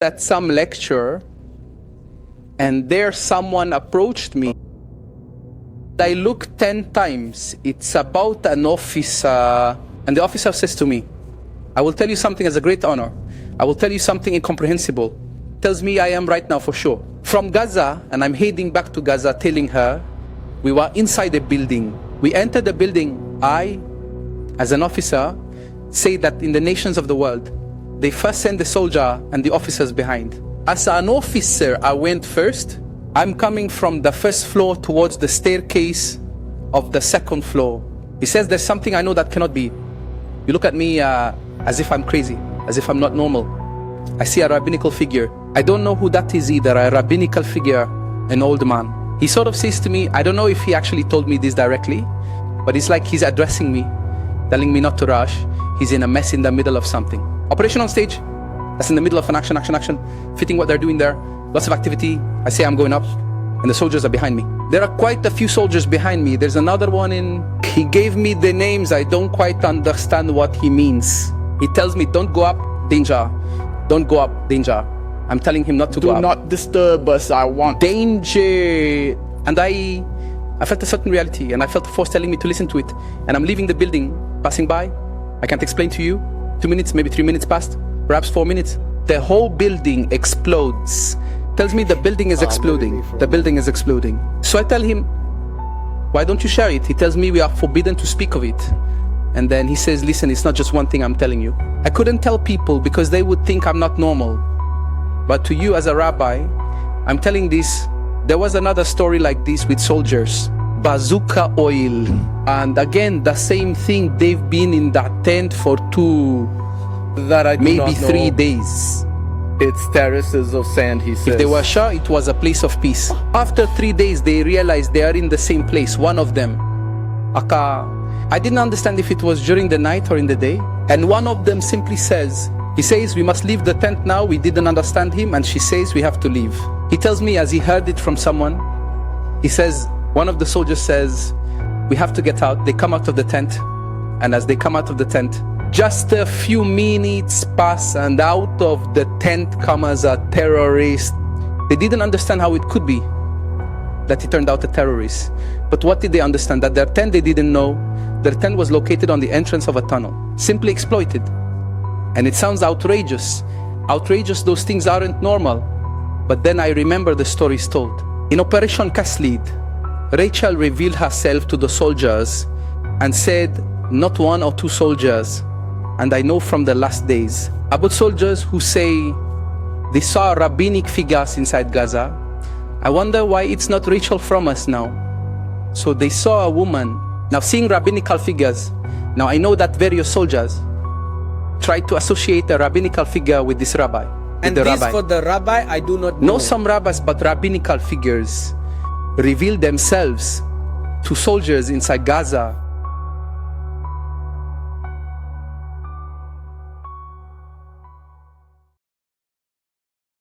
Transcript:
at some lecture, and there someone approached me. I looked 10 times. It's about an officer, and the officer says to me, I will tell you something as a great honor. I will tell you something incomprehensible. Tells me I am right now for sure. From Gaza, and I'm heading back to Gaza, telling her, we were inside a building. We entered the building. I, as an officer, say that in the nations of the world, they first send the soldier and the officers behind. As an officer, I went first. I'm coming from the first floor towards the staircase of the second floor. He says there's something I know that cannot be. You look at me as if I'm crazy, as if I'm not normal. I see a rabbinical figure. I don't know who that is either, a rabbinical figure, an old man. He sort of says to me, I don't know if he actually told me this directly, but it's like he's addressing me, telling me not to rush. He's in a mess in the middle of something. Operation on stage, that's in the middle of an action, fitting what they're doing there. Lots of activity. I say I'm going up, and the soldiers are behind me. There are quite a few soldiers behind me. There's another one in... He gave me the names. I don't quite understand what he means. He tells me, don't go up, danger. Don't go up, danger. I'm telling him not to go up. Do not disturb us, I want... Danger! And I felt a certain reality, and I felt a force telling me to listen to it. And I'm leaving the building, passing by. I can't explain to you. 2 minutes, maybe 3 minutes passed, perhaps 4 minutes. The whole building explodes. Tells me the building is exploding. The building is exploding. So I tell him, why don't you share it? He tells me we are forbidden to speak of it. And then he says, listen, it's not just one thing I'm telling you. I couldn't tell people because they would think I'm not normal. But to you as a rabbi, I'm telling this. There was another story like this with soldiers. Bazooka oil. And again, the same thing. They've been in that tent for maybe 3 days. It's terraces of sand, he says. If they were sure it was a place of peace. After 3 days, they realized they are in the same place, one of them. I didn't understand if it was during the night or in the day. And one of them simply says, he says, we must leave the tent now. We didn't understand him. And she says, we have to leave. He tells me, as he heard it from someone, he says, one of the soldiers says, we have to get out. They come out of the tent. And as they come out of the tent, just a few minutes pass, and out of the tent comes a terrorist. They didn't understand how it could be that he turned out a terrorist. But what did they understand? That their tent, they didn't know. Their tent was located on the entrance of a tunnel. Simply exploited. And it sounds outrageous. Outrageous, those things aren't normal. But then I remember the stories told. In Operation Kaslid, Rachel revealed herself to the soldiers and said, not 1 or 2 soldiers, and I know from the last days, about soldiers who say they saw rabbinic figures inside Gaza. I wonder why it's not Rachel from us now. So they saw a woman, now seeing rabbinical figures. Now I know that various soldiers tried to associate a rabbinical figure with this rabbi. And this for the rabbi, I do not know. No, some rabbis, but rabbinical figures reveal themselves to soldiers inside Gaza.